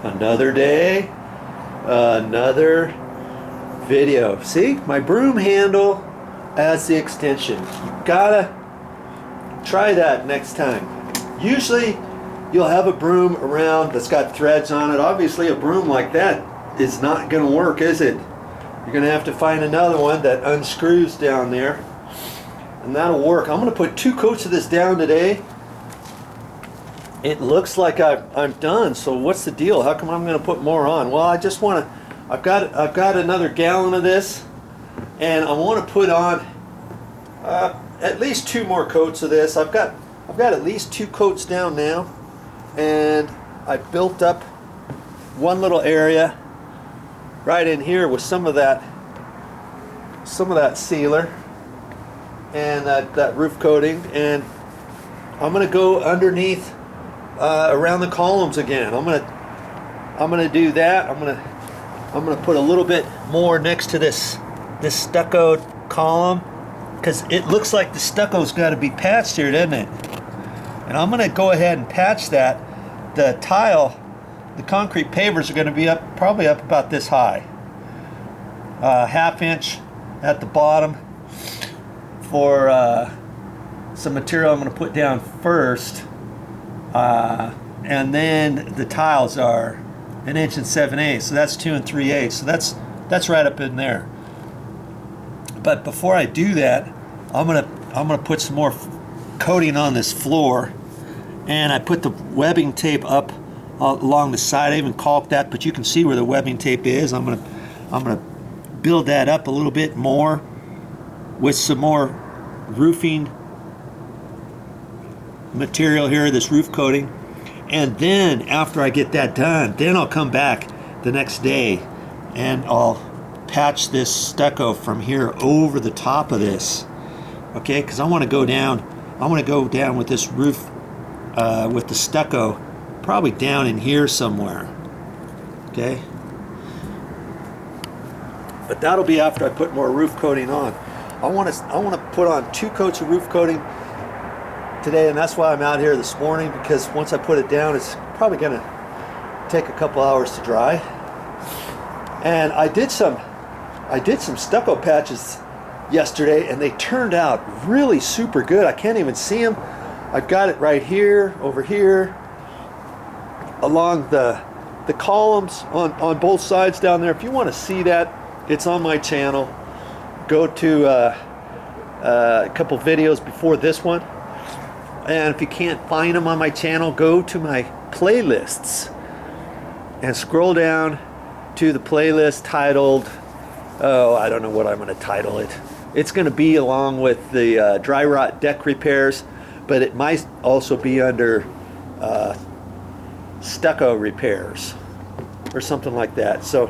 Another day, another video. See, my broom handle as the extension. You gotta try that next time. Usually you'll have a broom around that's got threads on it. Obviously a broom like that is not gonna work, is it? You're gonna have to find another one that unscrews down there, and that'll work. I'm gonna put 2 coats of this down today. It looks like I'm done, so what's the deal? How come I'm going to put more on? Well, I just want to, I've got another gallon of this, and I want to put on at least 2 more coats of this. I've got at least 2 coats down now, and I built up one little area right in here with some of that sealer and that roof coating, and I'm going to go underneath around the columns again. I'm gonna do that. I'm gonna put a little bit more next to this stucco column, because it looks like the stucco's got to be patched here, doesn't it? And I'm gonna go ahead and patch that. The tile, the concrete pavers are going to be probably up about this high, 1/2 inch at the bottom for some material I'm going to put down first. And then the tiles are 1 7/8 inches, so that's 2 3/8, so that's right up in there. But before I do that, I'm gonna put some more coating on this floor, and I put the webbing tape up along the side. I even caulked that, but you can see where the webbing tape is. I'm gonna build that up a little bit more with some more roofing material here, this roof coating. And then after I get that done, then I'll come back the next day and I'll patch this stucco from here over the top of this, okay? Because I want to go down with this roof with the stucco probably down in here somewhere, okay? But that'll be after I put more roof coating on. I want to put on 2 coats of roof coating today, and that's why I'm out here this morning, because once I put it down, it's probably going to take a couple hours to dry. And I did some stucco patches yesterday, and they turned out really super good. I can't even see them. I've got it right here, over here, along the columns on both sides down there. If you want to see that, it's on my channel. Go to a couple videos before this one. And if you can't find them on my channel, go to my playlists and scroll down to the playlist titled, oh, I don't know what I'm going to title it. It's going to be along with the dry rot deck repairs, but it might also be under stucco repairs or something like that. So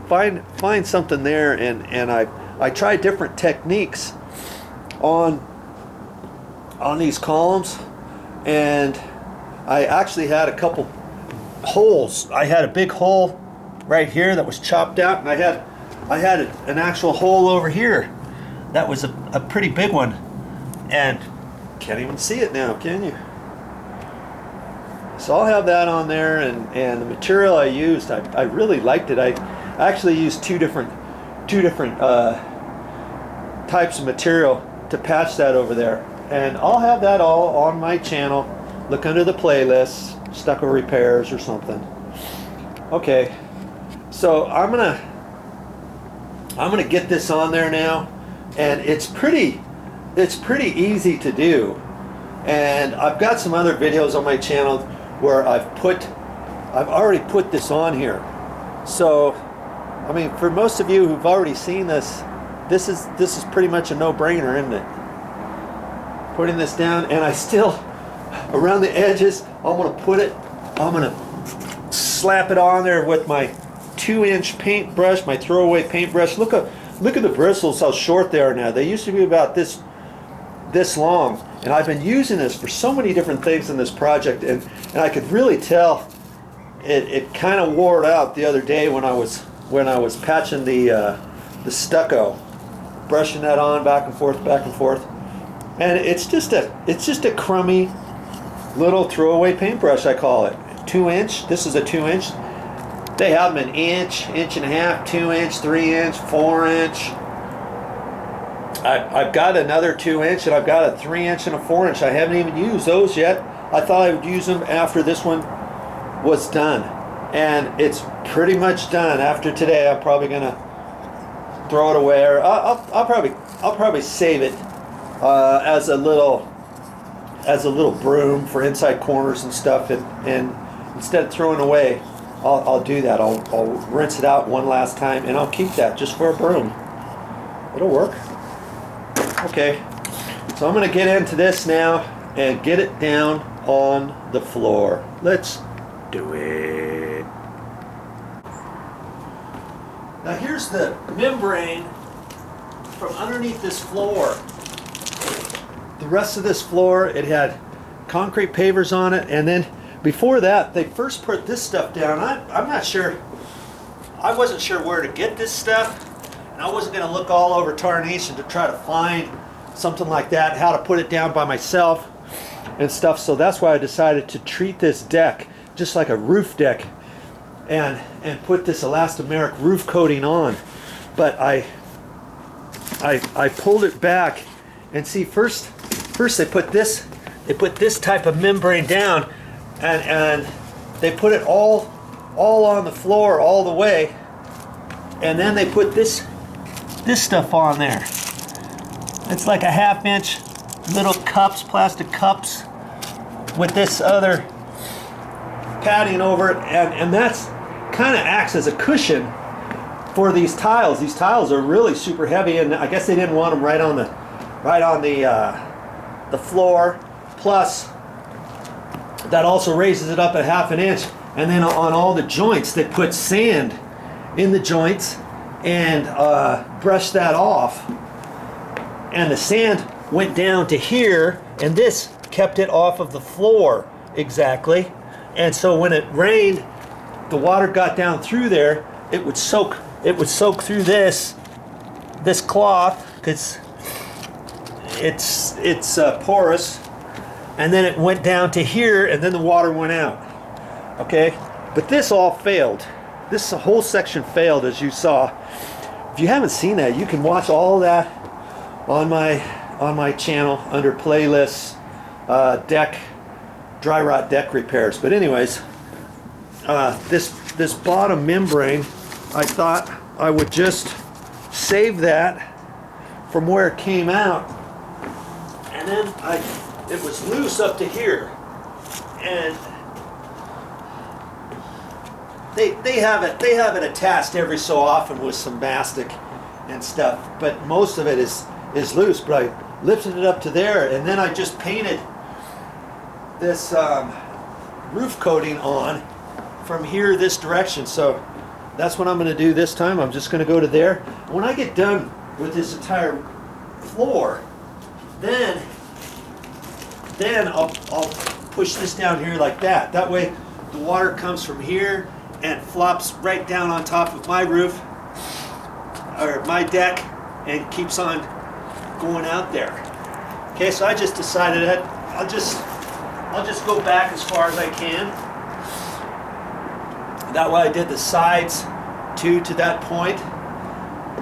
find something there, and I try different techniques on these columns, and I actually had a couple holes. I had a big hole right here that was chopped out, and I had an actual hole over here that was a pretty big one, and can't even see it now, can you? So I'll have that on there, and the material I used, I really liked it. I actually used two different types of material to patch that over there. And I'll have that all on my channel. Look under the playlist, stucco repairs or something. Okay, so I'm gonna get this on there now, and it's pretty easy to do. And I've got some other videos on my channel where I've already put this on here. So, I mean, for most of you who've already seen this, this is pretty much a no-brainer, isn't it? Putting this down, and I still, around the edges, I'm gonna slap it on there with my 2-inch paintbrush, my throwaway paintbrush. Look at the bristles, how short they are now. They used to be about this long, and I've been using this for so many different things in this project, and I could really tell it kind of wore out the other day when I was patching the stucco, brushing that on back and forth. And it's just a crummy little throwaway paintbrush, I call it. 2-inch. This is a 2-inch, They have them an inch, inch and a half, 2 inch, 3 inch, 4 inch. I've got another 2 inch, and I've got a 3 inch and a 4 inch. I haven't even used those yet. I thought I would use them after this one was done, and it's pretty much done. After today, I'm probably gonna throw it away, or I'll probably save it as a little broom for inside corners and stuff. And instead of throwing away, I'll do that. I'll rinse it out one last time, and I'll keep that just for a broom. It'll work. Okay, so I'm gonna get into this now and get it down on the floor. Let's do it. Now here's the membrane from underneath this floor. The rest of this floor, it had concrete pavers on it, and then before that, they first put this stuff down. I'm not sure, I wasn't sure where to get this stuff, and I wasn't going to look all over Tarnation to try to find something like that, how to put it down by myself and stuff. So that's why I decided to treat this deck just like a roof deck, and put this elastomeric roof coating on. But I pulled it back, and see, first they put this type of membrane down, and they put it all on the floor all the way, and then they put this stuff on there. It's like a 1/2 inch little cups, plastic cups, with this other padding over it, and that's kind of acts as a cushion for these tiles. These tiles are really super heavy, and I guess they didn't want them right on the floor. Plus, that also raises it up a 1/2 inch, and then on all the joints they put sand in the joints and brush that off, and the sand went down to here, and this kept it off of the floor exactly. And so when it rained, the water got down through there, it would soak through this cloth, because it's porous, and then it went down to here, and then the water went out. Okay, but this all failed. This whole section failed, as you saw. If you haven't seen that, you can watch all that on my channel under playlists, dry rot deck repairs. But anyways, this bottom membrane, I thought I would just save that from where it came out, and then it was loose up to here, and they have it attached every so often with some mastic and stuff, but most of it is loose. But I lifted it up to there, and then I just painted this roof coating on from here this direction. So that's what I'm going to do this time. I'm just going to go to there. When I get done with this entire floor, then I'll push this down here like that. That way the water comes from here and flops right down on top of my roof, or my deck, and keeps on going out there. Okay, so I just decided that I'll just go back as far as I can. That way I did the sides too to that point.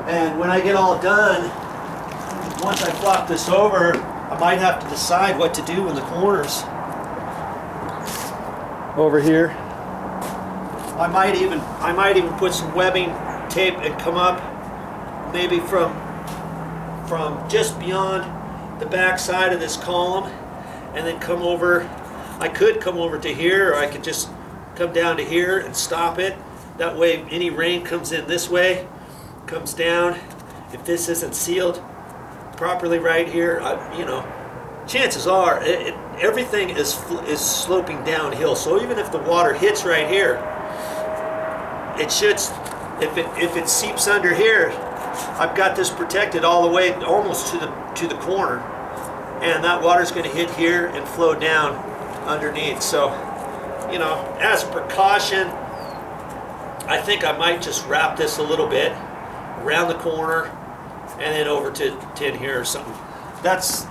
And when I get all done, once I flop this over, I might have to decide what to do in the corners over here. I might even put some webbing tape and come up maybe from just beyond the back side of this column, and then come over. I could come over to here, or I could just come down to here and stop it. That way any rain comes in this way, comes down. If this isn't sealed properly right here, chances are everything is sloping downhill. So even if the water hits right here, it should, if it seeps under here, I've got this protected all the way almost to the corner, and that water's going to hit here and flow down underneath. So, as a precaution, I think I might just wrap this a little bit around the corner and then over to in here or something. That's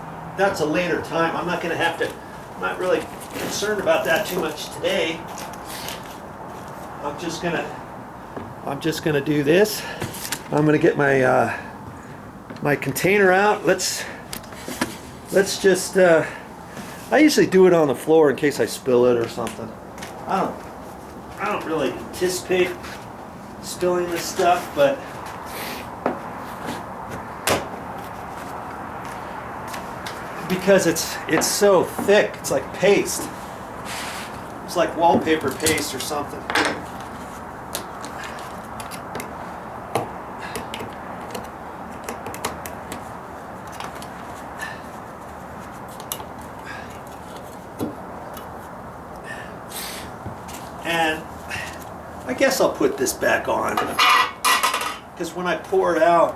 a later time. I'm not really concerned about that too much today. I'm just gonna I'm just going to do this. I'm going to get my my container out. Let's just I usually do it on the floor in case I spill it or something. I don't really anticipate spilling this stuff, but because it's so thick, it's like paste. It's like wallpaper paste or something. And I guess I'll put this back on because when I pour it out,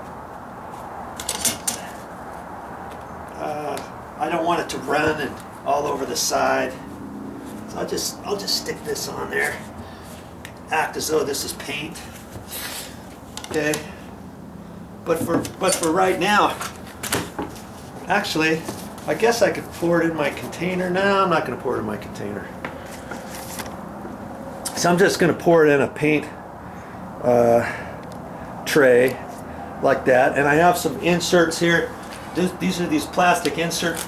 I don't want it to run and all over the side. So I'll just stick this on there. Act as though this is paint. Okay. But for right now, actually, I guess I could pour it in my container. No, I'm not going to pour it in my container. So I'm just going to pour it in a paint tray like that, and I have some inserts here. These are these plastic inserts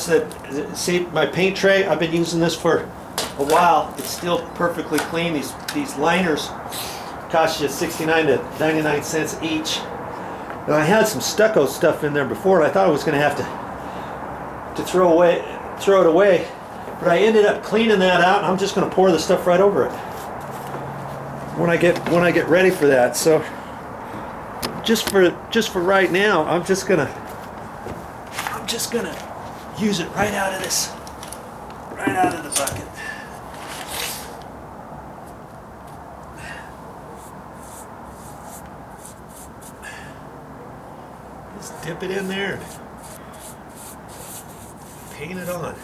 that, see my paint tray, I've been using this for a while. It's still perfectly clean. These liners cost you 69 to 99 cents each. And I had some stucco stuff in there before, and I thought I was going to have to throw it away. But I ended up cleaning that out, and I'm just going to pour the stuff right over it when I get ready for that. So just for right now, I'm just gonna use it right out of the bucket. Just dip it in there and paint it on.